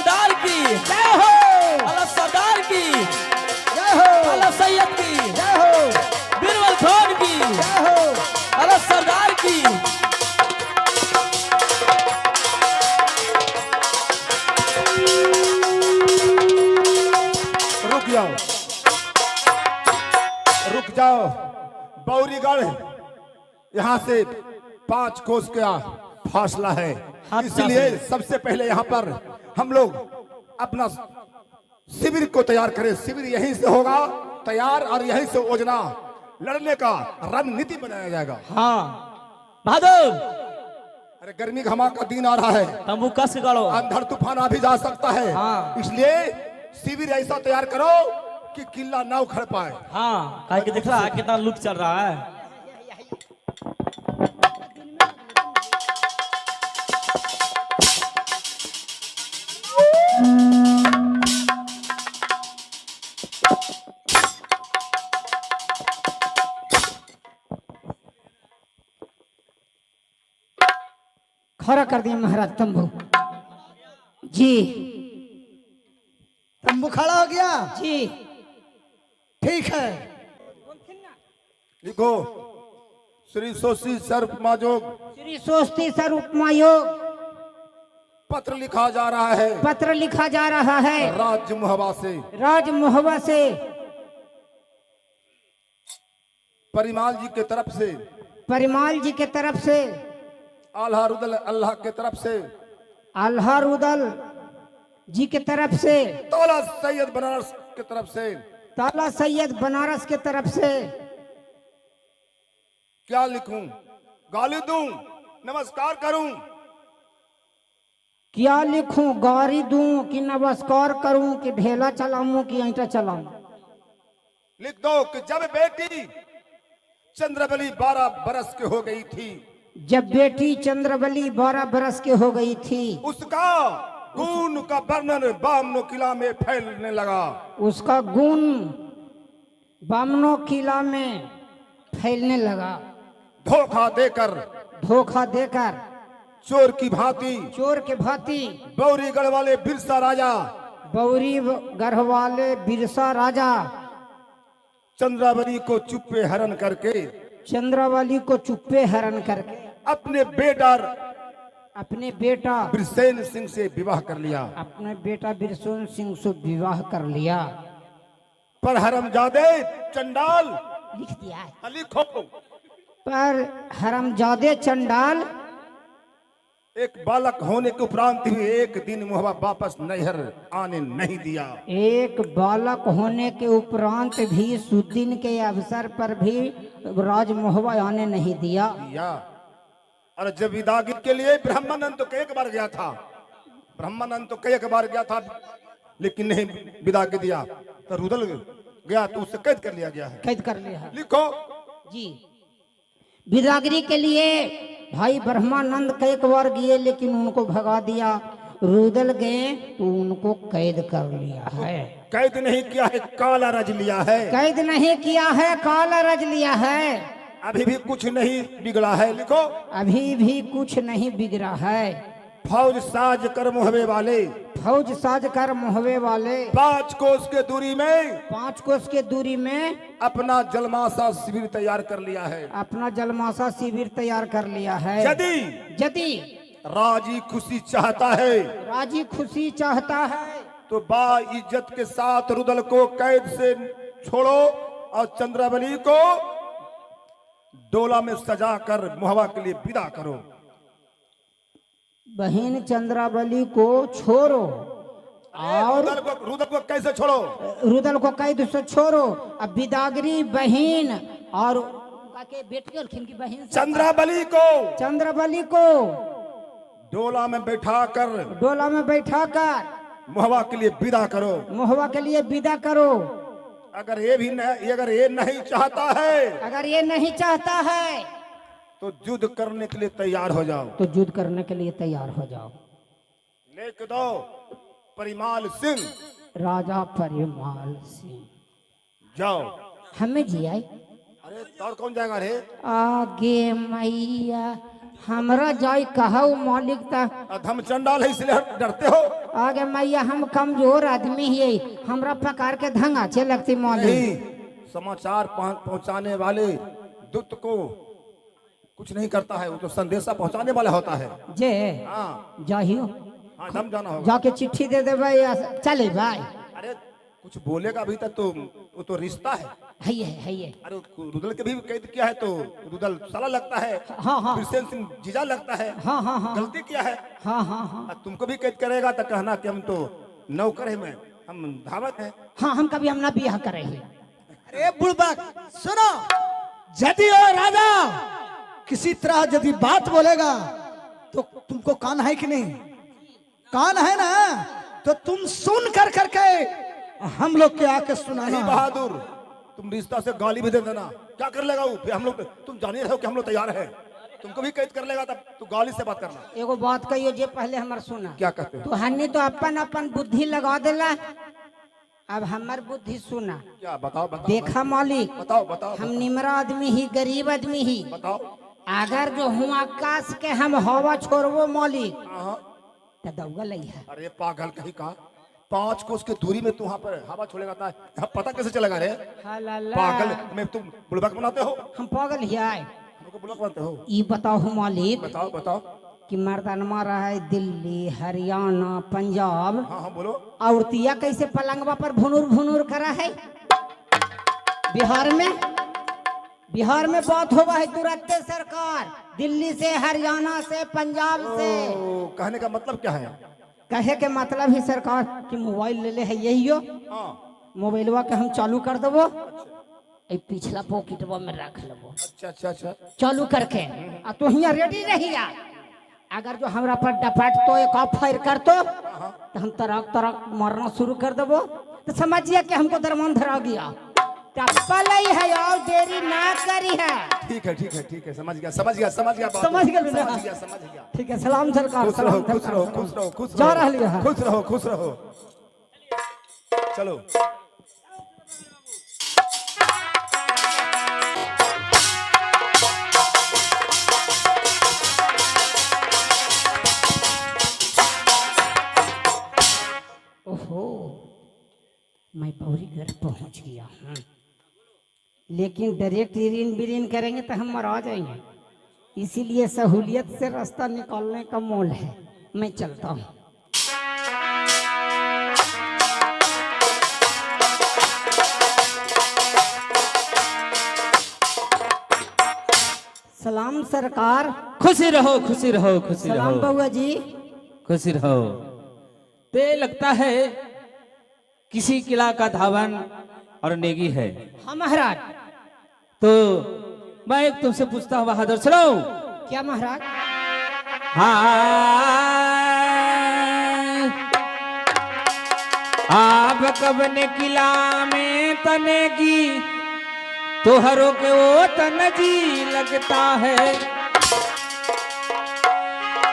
सरदार की जय हो, अल्लाह सरदार की जय हो, अल्लाह सैयद की जय हो, बीरबल खान की जय हो। अल्लाह सरदार की। रुक जाओ, रुक जाओ। बौरीगढ़ यहाँ से 5 कोस का फासला है, हाथ इसलिए से। सबसे पहले यहाँ पर हम लोग अपना शिविर को तैयार करें। शिविर यहीं से होगा तैयार और यहीं से योजना लड़ने का रणनीति बनाया जाएगा। हाँ बहादुर, अरे गर्मी घमा का दिन आ रहा है, तंबू कस के गाड़ो। अंधड़ तूफान आ भी जा सकता है। हाँ। इसलिए शिविर ऐसा तैयार करो कि किला ना उखड़ पाए। हाँ काहे कि देख रहा है कितना लूट चल रहा है। खड़ा कर दिए महाराज तंबू जी। तंबू खड़ा हो गया, जी ठीक है। लिखो श्री सोशी सर्व माजोग श्री स्वस्ति सर उपमा योग पत्र लिखा जा रहा है पत्र लिखा जा रहा है राज्य मुहवा से। राज मोहवा से परिमाल जी के तरफ से, परिमाल जी के तरफ से, आल्हा रुदल अल्लाह के तरफ से, आल्हा रुदल जी के तरफ से, तौला सैयद बनारस के तरफ से। ताला सैयद बनारस के तरफ से। क्या लिखूं, गाली दूं, नमस्कार करूं? क्या लिखूं, गारी दूं कि नमस्कार करूं कि ढेला चलाऊं कि ईंटा चलाऊं? लिख दो कि जब बेटी चंद्रबली 12 बरस की हो गई थी, जब बेटी चंद्रबली 12 बरस की हो गई थी, उसका गुण का वर्णन बामनो किला में फैलने लगा। उसका गुण बामनो किला में फैलने लगा। धोखा देकर, धोखा देकर, चोर की भांति चोर के भांति बौरीगढ़ वाले बिरसा राजा बौरी गढ़ वाले बिरसा राजा चंद्रावली को चुप्पे हरण करके चंद्रावली को चुप्पे हरण करके अपने बेटा अपने बेटा बिरसेन सिंह से विवाह कर लिया। अपने बेटा बिरसेन सिंह से विवाह कर लिया। पर हरमजादे चंडाल, लिख दिया है। लिखो, पर हरमजादे चंडाल एक बालक होने के उपरांत भी एक दिन मुहवा वापस नैहर आने नहीं दिया। एक बालक होने के उपरांत भी सुदिन के अवसर पर भी राजमोहवा आने नहीं दिया। और जब विदागिरी के लिए ब्रह्मानंद तो कई बार गया था, ब्रह्मानंद तो कई बार गया था, लेकिन नहीं विदागिरी दिया। तो रुदल गया तो उसे कैद कर लिया गया है। कैद कर लिया है। लिखो जी। विदागिरी के लिए भाई ब्रह्मानंद कई बार गए लेकिन उनको भगा दिया। रुदल गए तो उनको कैद कर लिया है। कैद नहीं किया है, काला रज लिया है। कैद नहीं किया है, काला रज लिया है। अभी भी कुछ नहीं बिगड़ा है। लिखो अभी भी कुछ नहीं बिगड़ा है। फौज साज कर मुहवे वाले, फौज साज कर मुहवे वाले 5 कोस के दूरी में 5 कोस के दूरी में अपना जलमासा शिविर तैयार कर लिया है। अपना जलमासा शिविर तैयार कर लिया है। यदि राजी खुशी चाहता है, राजी खुशी चाहता है तो बा इज्जत के साथ रुदल को कैद से छोड़ो और चंद्रावली को डोला में सजा कर मुहवा के लिए विदा करो। बहन चंद्रावली को छोड़ो और रुदल को कैसे छोड़ो? रुदल को कैद से छोड़ो। अब विदागिरी बहन और के बेटी की बहन चंद्रावली को डोला में बैठा कर मुहवा के लिए विदा करो। मुहवा के लिए विदा करो। अगर ये नहीं चाहता है तो युद्ध करने के लिए तैयार हो जाओ। लिख दो परिमाल सिंह, राजा परिमाल सिंह। जाओ। हमें जी आई। अरे और कौन जाएगा रे? आगे मैया हमरा जाई कहू मालिक ता धमचंडाल है इसलिए डरते हो? आगे मैया हम कमजोर आदमी ही हमरा प्रकार के धंग अच्छे लगती मौली। नहीं, समाचार पहुंचाने वाले दूत को कुछ नहीं करता है, वो तो संदेशा पहुंचाने वाला होता है। जे हाँ जाहियो हाँ, दम जाना होगा। जाके चिट्ठी दे दे भाई, चले भाई। अरे कुछ बोलेगा अभी तक तो वो तो रिश्ता है। है ये। अरे रुदल के भी कैद किया है तो रुदल साला लगता है। हाँ हाँ कृष्ण सिंह जीजा लगता है। हाँ हाँ हाँ गलती किया है। हाँ हाँ हाँ और तुमको भी कैद करेगा तो कहना कि हम तो नौकर है, मैं हम धावत है। हाँ हम कभी हम ना बियाह करे ही। अरे बुड़बक सुनो, यदि ओ राजा किसी तरह यदि बात बोलेगा तो तुमको कान है कि नहीं? कान है ना, तो तुम सुन कर करके हम लोग के आके सुनाना। नहीं बहादुर, तुम रिश्ता से गाली भी दे देना, क्या कर लेगा वो? फिर हम लोग, तुम जान ही रहे हो कि हम लोग तैयार है। तुमको भी कैद कर लेगा तब तू गाली से बात करना। एगो बात कहियो जे पहले हमार सुना। क्या कहते हैं? तो हन्नी तो अपन अपन बुद्धि लगा देला, अब हमार बुद्धि सुना। क्या बताओ बताओ देखा मालिक, बताओ बताओ हम निमरा आदमी ही, गरीब आदमी ही, बताओ। अगर जो हूँ आकाश के हम हवा छोड़बो मालिक हाँ, तो दौगा लई है। अरे पागल कहीं का, 5 कोस की दूरी में तू वहाँ पर हवा छोड़ेगा था, यहाँ पता कैसे चलेगा रे? पागल में तुम बुड़बक बनाते हो, हम पागल ही आए। हमको बुड़बक बनाते हो। ई बताओ मालिक बताओ बताओ। कि मर्दानमा रहा है दिल्ली, हरियाणा, पंजाब, हाँ हाँ बोलो। औरतिया कैसे पलंगवा पर भुनुर भुनुर करा है? बिहार में बात हुआ है तुरंत सरकार, दिल्ली से, हरियाणा से, पंजाब से। कहने का मतलब क्या है? कहे के मतलब ही सरकार कि मोबाइल ले ले है यही हो, हाँ मोबाइलवा के हम चालू कर देबो, ए पिछला पॉकेटवा में रख लेबो, अच्छा अच्छा अच्छा। चालू करके आ तो हियां रेडी रहिया। अगर जो हमरा पर डपट तो एक ऑफ फायर कर तो हम तरक तरक मारना शुरू कर देबो, तो समझिए कि हमको दरमान धरा गया। चप्पल ही है और देरी ना करी है। ठीक है ठीक है ठीक है, समझ गया समझ गया समझ गया बाबू, समझ गया ना? समझ गया समझ गया। ठीक है, सलाम सरकार। खुश रहो सलाम खुश सरकार। रहो खुश रहो खुश जा रहो रहलिए है। खुश रहो खुश रहो। चलो ओहो, मैं पौरी घर पहुंच गया हूँ, लेकिन डायरेक्ट रीन बिरीन करेंगे तो हम मरा जाएंगे, इसीलिए सहूलियत से रास्ता निकालने का मोल है। मैं चलता हूँ। सलाम सरकार। खुशी रहो खुशी रहो खुशी सलाम रहो बउआ जी। खुशी रहो। ते लगता है किसी किला का धावन और नेगी है। हाँ महाराज। तो मैं एक तुमसे पूछता हूँ बहादुर, सुनो। क्या महाराज? हाँ, आप कब ने किला में तनेगी तोहरों के वो तन जी लगता है।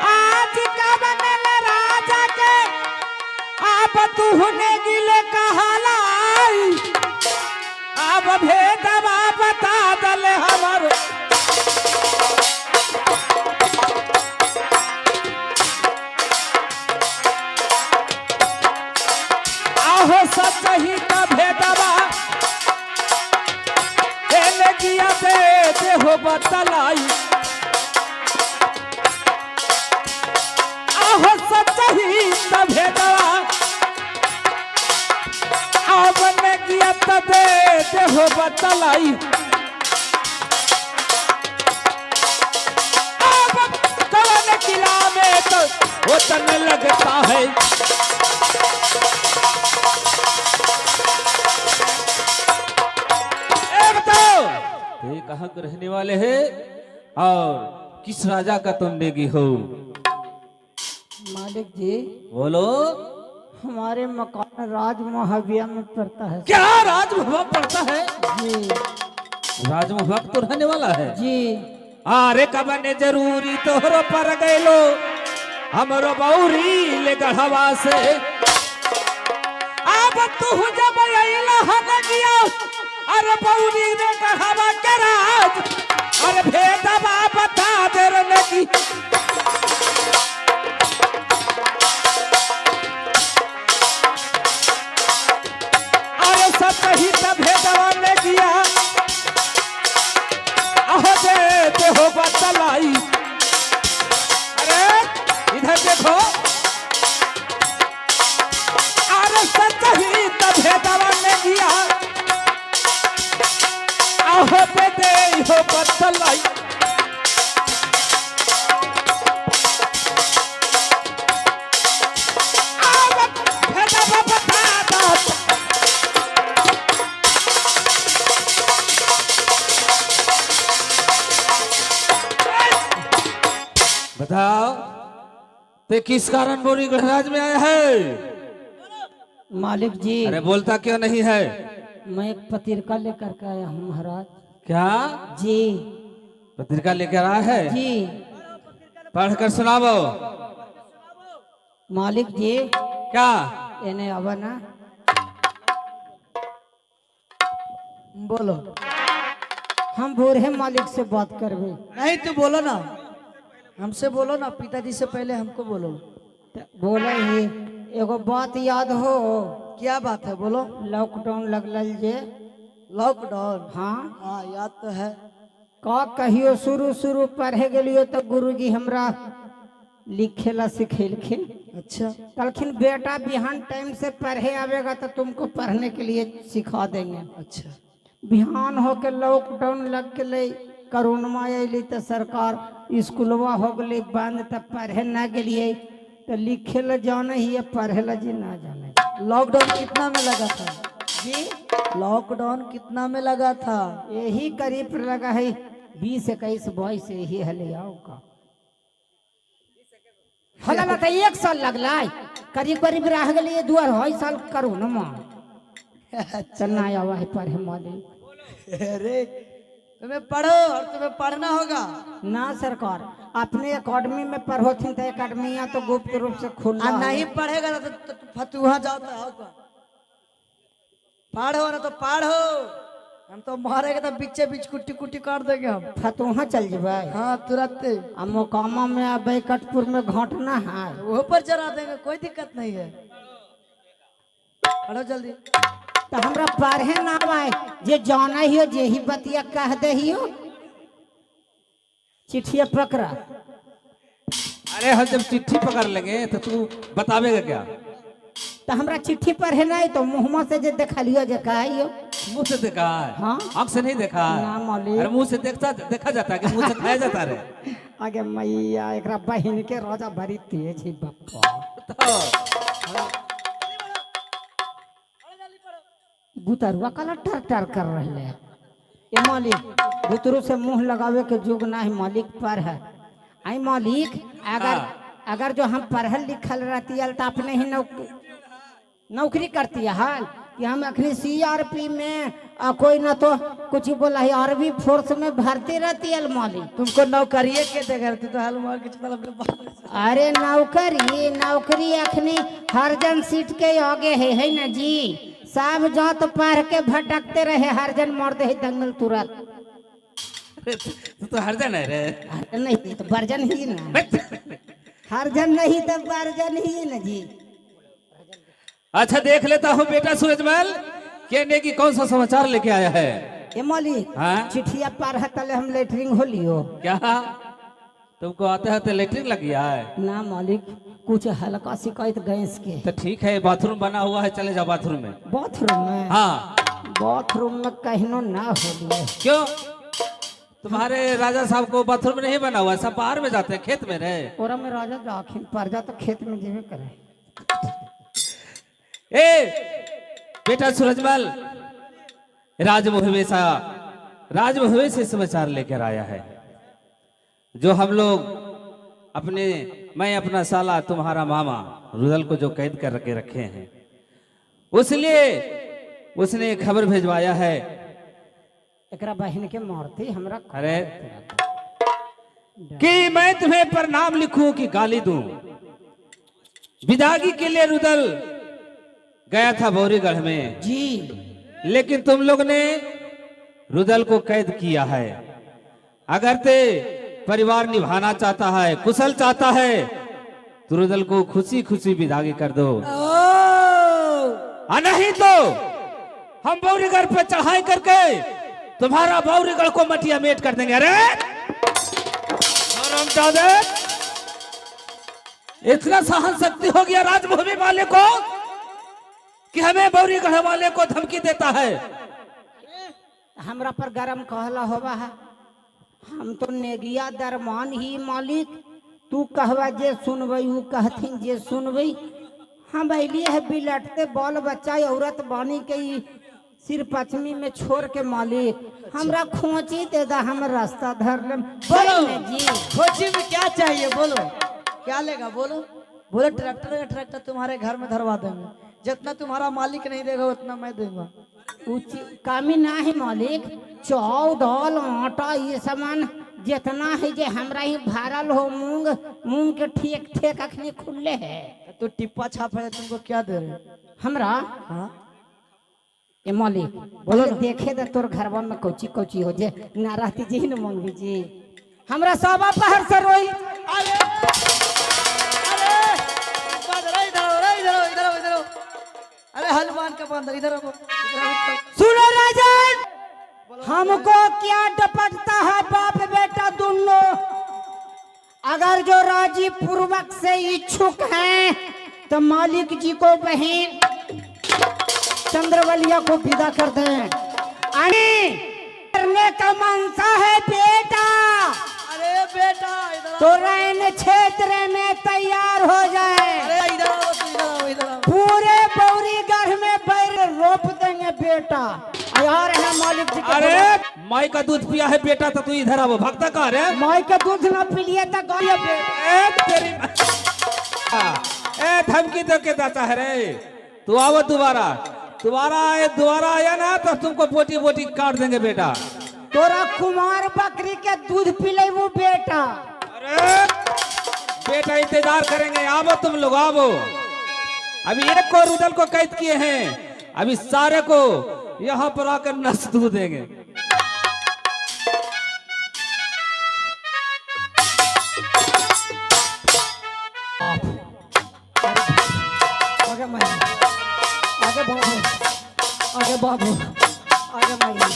आज कब ने राजा के आप तुहने गिले कहलाई, अब भेदवा बता दले हमारे। आहो सच ही का भेदवा देने किया दे हो बतलाई। आहो सच ही का भेदवा आपने किया दे हो बतलाई। अब कौन किला में तो वो तन लगता है। ये कहाँ के रहने वाले हैं और किस राजा का तुम नेगी हो? मालिक जी, बोलो। हमारे मकान राजमहबिया में पड़ता है। क्या राजभवन पड़ता है? जी राजभवन तो रहने वाला है जी। अरे कबने जरूरी तोहरो पर गैलो हमरो बौरी ले गढ़वा से। अब तू जब अइला हन गया अरे बौरी ने गढ़वा के राज, अरे भेदवा बता दे रे की। हो बतलाई आवत भेदा बता दत बताओ ते किस कारण बोरी गढ़राज में आया है? मालिक जी, अरे बोलता क्यों नहीं है? मैं एक पत्रिका लेकर के आया हूँ महाराज। क्या जी पत्रिका लेकर आया है? जी पढ़कर सुनाओ। मालिक जी, क्या इन्हें अब ना बोलो। हम बूढ़े मालिक से बात करबे। नहीं तू बोलो ना, हमसे बोलो ना, पिताजी से पहले हमको बोलो। बोले ही एगो बात याद हो? क्या बात है बोलो। लॉकडाउन लगल जे। लॉकडाउन? हाँ हाँ याद तो है। का कहियो शुरू पढ़े गेलियो तो गुरुजी हमरा लिखेला सिखेलखिन। अच्छा कहलखिन बेटा बिहान टाइम से पढ़े आवेगा तो तुमको पढ़ने के लिए सिखा देंगे। अच्छा। बिहान होके लॉकडाउन लग गए, कोरोना अली तो सरकार स्कूलवा हो गई बंद, तब पढ़े न गलिए तो लिखे ला जाने ही पढ़े ला जी ना जाने। लॉकडाउन कितना में लगा था जी लॉकडाउन कितना में लगा था? यही करीब लगा है 20-21 22 यही हले आओ का हला तो 1 साल लगला, करीब करीब रह गए 2-2.5 साल कोरोना चलना आवा है पढ़े मालिक। अरे तुम्हें पढ़ो और तुम्हें पढ़ना होगा ना सरकार अपने अकेडमी में पढ़ोथिन तो अकेडमिया तो गुप्त रूप से खुला है। नहीं पढ़ेगा ना तो फतुहा जाओ तो आओ का। पढ़ो ना तो पढ़ो, हम तो मारेगा तो बीचे बीच कुट्टी कुट्टी काट देंगे हम। फतुहा चल जेबे। हाँ तुरंत। आ मोकामा में आ बैकटपुर में घाटना है, वो पर जरा देंगे, कोई दिक्कत नहीं है। पढ़ो जल्दी। तो हमरा पढ़े ना आए जे जाना ही हो जे ही बतिया कह दे ही हो। चिट्ठिया पकड़ा। अरे हम जब चिट्ठी पकड़ लेंगे तो तू बतावेगा क्या? तो हमरा चिट्ठी पढ़े नहीं तो मुँह से जे देखा लियो जे कहियो। मुंह से देखा है? हाँ। आँख से नहीं देखा है? ना मालिक। अरे मुंह से देखा जाता है कि मुंह से खाया जाता रे? आगे मैया एकरा बहन के रोजा भरी तेज है बप्पा। तो बुतरुआ कला टर कर रहे हैं। ये मालिक बुतरू से मुंह लगावे के जुग ना है मालिक पर है। आई मालिक अगर जो हम पढ़ल लिखल रहती है तो अपने ही नौकरी करती है हाल कि हम अखनी CRP में कोई ना तो कुछ बोला है आर्मी फोर्स में भर्ती रहती है मालिक। तुमको नौकरी के देगा तो हाल मार के चला अपने बाप। अरे नौकरी अखनी हर जन सीट के आगे है ना जी। सब जात पढ़ के भटकते रहे, हर जन मर्द है दंगल तुरंत। तो हर जन है रे? हर नहीं तो बर्जन ही ना, हर जन नहीं तो बर्जन ही ना जी। अच्छा देख लेता हूँ बेटा सूरजमल कहने की कौन सा समाचार लेके आया है? ये मालिक हाँ? चिट्ठिया पढ़ तले हम लेटरिंग हो लियो। क्या तुमको आते आते लेटरिन लग गया है? ना मालिक कुछ हल्का शिकायत गैस के। तो ठीक है बाथरूम बना हुआ है, चले जाओ बाथरूम में। बाथरूम में? हाँ। बाथरूम में कहनो ना हो लियो। क्यों? तुम्हारे राजा साहब को बाथरूम नहीं बना हुआ है, सब बाहर में जाते हैं खेत में रहे। ओरा में राजा दाखिल पर जा तो खेत में जेबे करे। बेटा सूरजमल राजमहवे से समाचार लेकर आया है। जो हम लोग मैं अपना साला तुम्हारा मामा रुदल को जो कैद कर के रखे हैं, उसलिए उसने खबर भेजवाया है। एकरा बहन के मारती हमरा। अरे कि मैं तुम्हें प्रणाम लिखूं कि गाली दूं। विदागी के लिए रुदल गया था बौरीगढ़ में जी, लेकिन तुम लोग ने रुदल को कैद किया है। अगर ते परिवार निभाना चाहता है, कुशल चाहता है, तो रुदल को खुशी खुशी विदागी कर दो। नहीं तो हम बौरीगढ़ पे चढ़ाई करके तुम्हारा बौरीगढ़ को मटिया मेट कर देंगे। अरे इतना सहन शक्ति हो गया राजमहवे वाले को कि हमें बौरीगढ़ वाले को धमकी देता है। हमरा पर गरम कहला होवा है। हम तो नेगिया दरमान ही मालिक, तू कहवा जे सुनबई ऊ कहथिन जे सुनबई। हम अलिए है बिलटते बाल बच्चा औरत बानी के ई सिर पश्चिमी में छोड़ के मालिक हमरा खोची दे दा, हम रास्ता धर ले। बोलो जी खोची में क्या चाहिए, बोलो क्या लेगा, बोलो। बोले ट्रैक्टर है, ट्रैक्टर तुम्हारे घर में धरवा देंगे, जितना तुम्हारा मालिक नहीं देगा उतना मैं दूंगा। कामी ना है मालिक, चाव दाल आटा ये सामान जितना है जे हमरा ही भरल हो, मूंग मूंग के ठेक ठेक अखनी खुले है। तो टिप्पा छाप है, तुमको क्या दे रहे हमरा हाँ ए मालिक बोलो देखे दे तोर घरवा में कोची कोची हो जे ना रहती जी न मंगवी जी। हमरा सबा पहर से रोई। अरे अरे इधर अरे हनुमान का बंदर इधर आओ, सुनो राजन, हमको क्या डपटता है बाप बेटा दोनों। अगर जो राजी पूर्वक से इच्छुक हैं तो मालिक जी को बहन चंद्रवलिया को विदा कर दें। करने का मनसा है बेटा अरे बेटा इधर तो रैन क्षेत्र में तैयार हो जाए। अरे इधर आओ, तू इधर आओ, इधर आओ। पूरे बौरी गढ़ में बैर रोप देंगे बेटा। यार है मालिक जी। अरे माई का दूध पिया है बेटा तो तू इधर आओ, भक्ता कहाँ रे? माई का दूध ना पी लिए तो गाय ए तेरी ए धमकी दे के देता है रे। तू आओ दोबारा, दोबारा आया ना तो तुमको बोटी बोटी काट देंगे बेटा। तोरा कुमार बकरी के दूध पिले वो बेटा। अरे बेटा इंतजार करेंगे, आओ तुम लोग आओ। अभी एक को रुदल को कैद किए हैं, अभी सारे को यहाँ पर आकर नस दूध देंगे। आगे माई, आगे बाबू, आगे बाबू, आगे माई।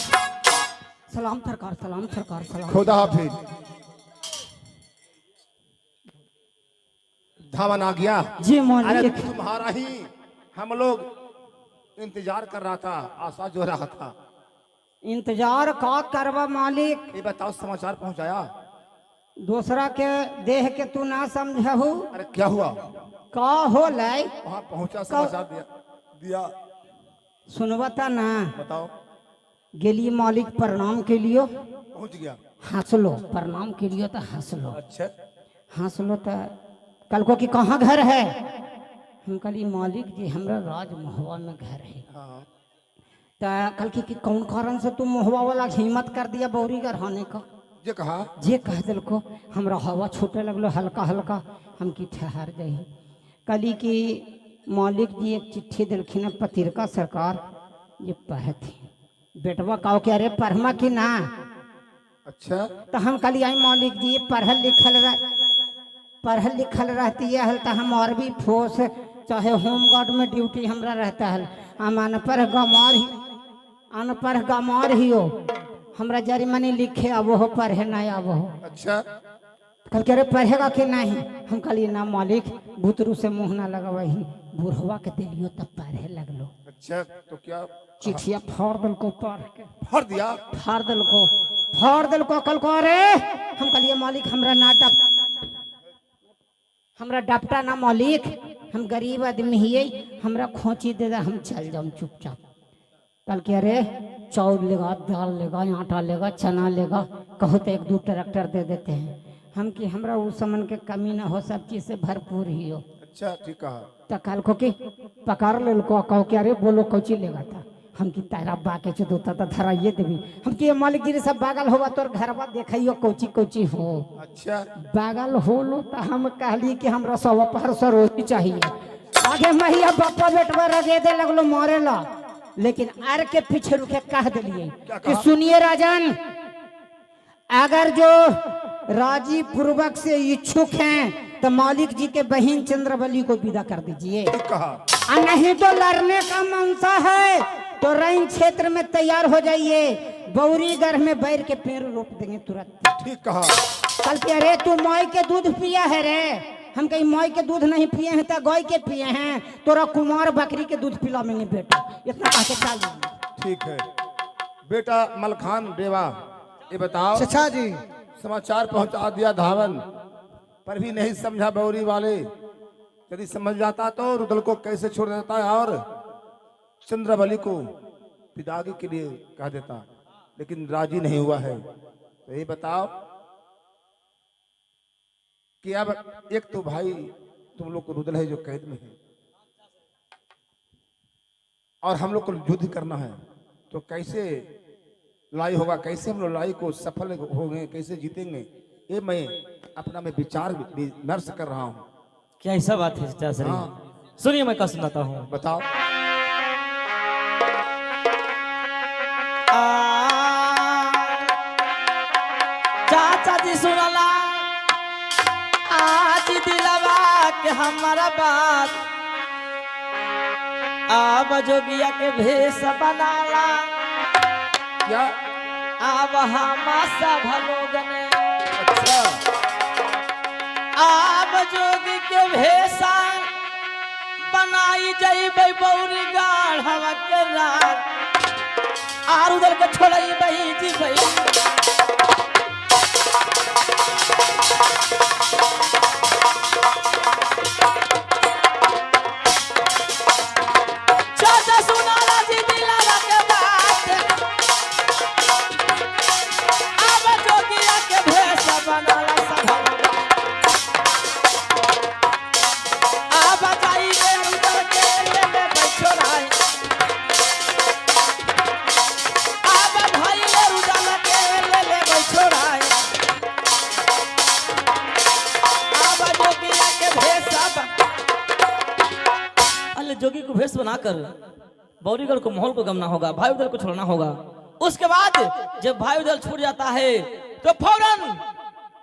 सलाम सरकार, सलाम सरकार, सलाम। खुदा हाफिज। धावन आ गया। जी अरे मालिक। तुम्हारा ही हम लोग इंतजार कर रहा था, आशा जो रहा था। इंतजार का करवा मालिक, ये बताओ समाचार पहुंचाया? दूसरा के देह के तू ना समझहू अरे क्या हुआ? का हो लाई वहां पहुंचा, समाचार दिया सुनवता ना। बताओ। गेली मालिक प्रणाम के लियो, पहुंच गया। हंस लो प्रणाम के लियो तो हंस लो, अच्छा हंस लो तो कल को कि कहाँ घर है। हम कली मालिक जी हमरा राज महुआ में घर है। हाँ तो कल की कि कौन कारण से तुम महुआ वाला हिम्मत कर दिया बौरी घर होने का। ये कहा जे कह दिल को हमरा हवा छूटे लगलो हल्का हल्का, हम की ठहर जाई। कली की मालिक जी एक चिट्ठी दिलखिन पत्रिका सरकार, ये पढ़े थे बेटवा कहो कि अरे पढ़मा की ना। अच्छा तो हम कली आई मालिक जी पढ़ल लिखल रहती है तो हम और भी फोर्स चाहे होमगार्ड में ड्यूटी हमरा रहता है। हम अनपढ़ गमार ही हो, हमरा जरी मनी लिखे अब हो पढ़े नहीं अब हो। अच्छा कल कह रहे पढ़ेगा कि नहीं। हम कहलिए ना मालिक बुतरू से मुंह ना लगवाही, बुढ़वा के दिलियो तब पढ़े लगलो। अच्छा तो क्या चिट्ठिया फाड़ दिल को पढ़ के भर दिया? फाड़ दिल को कल को। अरे हम कहलिए मालिक हमरा डपटा ना मालिक, हम गरीब आदमी हिये, हमरा खोची दे दे हम चल जाऊं चुपचाप। कल के अरे चाउर लेगा, दाल लेगा, आटा लेगा, चना लेगा, कहो तो 1-2 ट्रैक्टर दे देते हैं। हम कि हमरा उस समन के कमी ना हो, सब चीज से भरपूर ही हो। अच्छा ठीक कहा। तो कल को कि पकार ले को कहो कि अरे बोलो कौची लेगा था। हम की तारा बाके चुदोता तो धराइए देवी। हम कि मालिक जी ने सब बागल होगा तोर घरवा देखियो कौची कौची हो। अच्छा बागल हो लो तो हम कहली कि हमरा 100 रोटी चाहिए। आगे मैया बापा बेटवा रगे दे लगलो मारे ला, लेकिन आर के पीछे रुके कह दिलिए कि सुनिए राजन, अगर जो राजी पूर्वक से इच्छुक हैं तो मालिक जी के बहन चंद्रवली को विदा कर दीजिए। ठीक कहा। और नहीं तो लड़ने का मनसा है तो रैन क्षेत्र में तैयार हो जाइए, बौरी घर में बैर के पेड़ रोप देंगे तुरंत। ठीक कहा। कल के अरे तू माई के दूध पिया है रे। हम कहीं माई के दूध नहीं पिए हैं तो गाय के पिए हैं, तोरा कुमार बकरी के दूध पिला मैंने बेटा, इतना कह के चल। ठीक है बेटा। मलखान देवा ये बताओ, चचा जी समाचार पहुंचा दिया धावन, पर भी नहीं समझा बौरी वाले। यदि समझ जाता तो रुदल को कैसे छोड़ देता है और चंद्रबली को पिदागी के लिए कह देता, लेकिन राजी नहीं हुआ है। तो ये बताओ कि अब एक तो भाई तुम लोग को रुदल है जो कैद में है, और हम लोग को युद्ध करना है, तो कैसे लड़ाई होगा, कैसे हम लोग लड़ाई को सफल होंगे, कैसे जीतेंगे, ये मैं अपना में विचार विमर्श कर रहा हूँ। क्या ऐसा बात है चाचा श्री? हाँ। सुनिए मैं क्या सुनाता हूँ। बताओ। चाचा जी सुनला आज दिलवा के हमारा बात, अब जोगिया के भेष बनाला, क्या? अब हम सब लोग ने अच्छा, अब जोगी के भेषा बनाई जइबै बौरी गाढ़ हवा के रात, आर उधर के छोड़ई बही जी बही। चाचा सुनाला जी दिलाला के बात, अब जोगिया के भेष बनाला सब, अब जाइबे उधर के लेबे बैठोराई, अब भाईले उधर के लेबे बैठोराई, अब जोगिया के भेष अल्ले जोगी को भेष बनाकर बौरीगढ़ को माहौल को गमना होगा, भाई उधर को छोड़ना होगा। उसके बाद जब भाई उधर छूट जाता है तो फौरन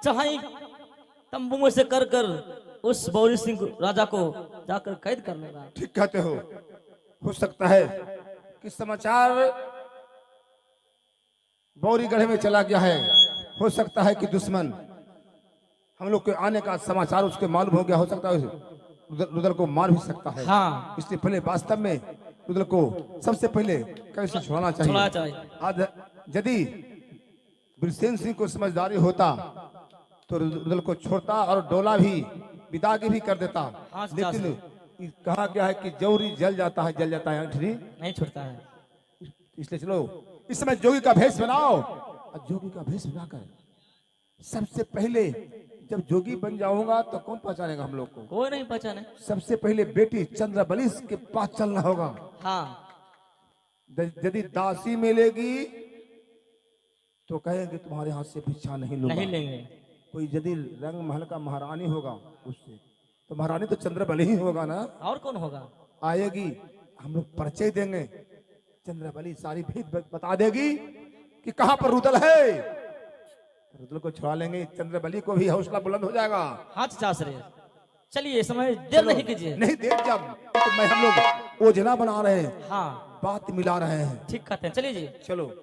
चढ़ाई तंबू में से कर कर उस बौरी सिंह राजा को जाकर कैद कर लेगा। ठीक कहते हो सकता है कि समाचार बौरीगढ़ में चला गया है, हो सकता है कि दुश्मन हम लोग के आने का समाचार उसके मालूम हो गया, हो सकता है रुदल को मार भी सकता है। हाँ। इसलिए पहले वास्तव में रुदल को सबसे पहले कैसे छुड़ाना छुड़ाना चाहिए। चाहिए। आज यदि बिरसेन सिंह को समझदारी होता तो रुदल को छोड़ता और डोला भी विदागी भी कर देता, हाँ, लेकिन कहा गया है कि जौरी जल जाता है अंठनी नहीं छूटता है। इसलिए चलो इस समय जोगी का भेष बनाओ, और जोगी का भेष बनाकर सबसे पहले जब जोगी बन जाऊंगा तो कौन पहचानेगा हम लोग को? कोई नहीं पहचाने। सबसे पहले बेटी चंद्रबली के पास चलना होगा। हाँ। यदि दासी मिलेगी तो कहेंगे तुम्हारे हाथ से भिक्षा नहीं लूंगा। नहीं लेंगे। कोई यदि रंग महल का महारानी होगा उससे, तो महारानी तो चंद्रबली ही होगा ना। और कौन होगा? आएगी, हम लोग परिचय देंगे, चंद्रबली सारी भेद बता देगी कि कहां पर रुदल है, रुदल को छुड़ा लेंगे, चंद्रबली को भी हौसला बुलंद हो जाएगा। हाँ चाचा श्री, चलिए समय देर नहीं कीजिए। नहीं देर जब तो मैं हम लोग योजना बना रहे हैं, हाँ बात मिला रहे हैं। ठीक कहते हैं, चलिए जी। चलो।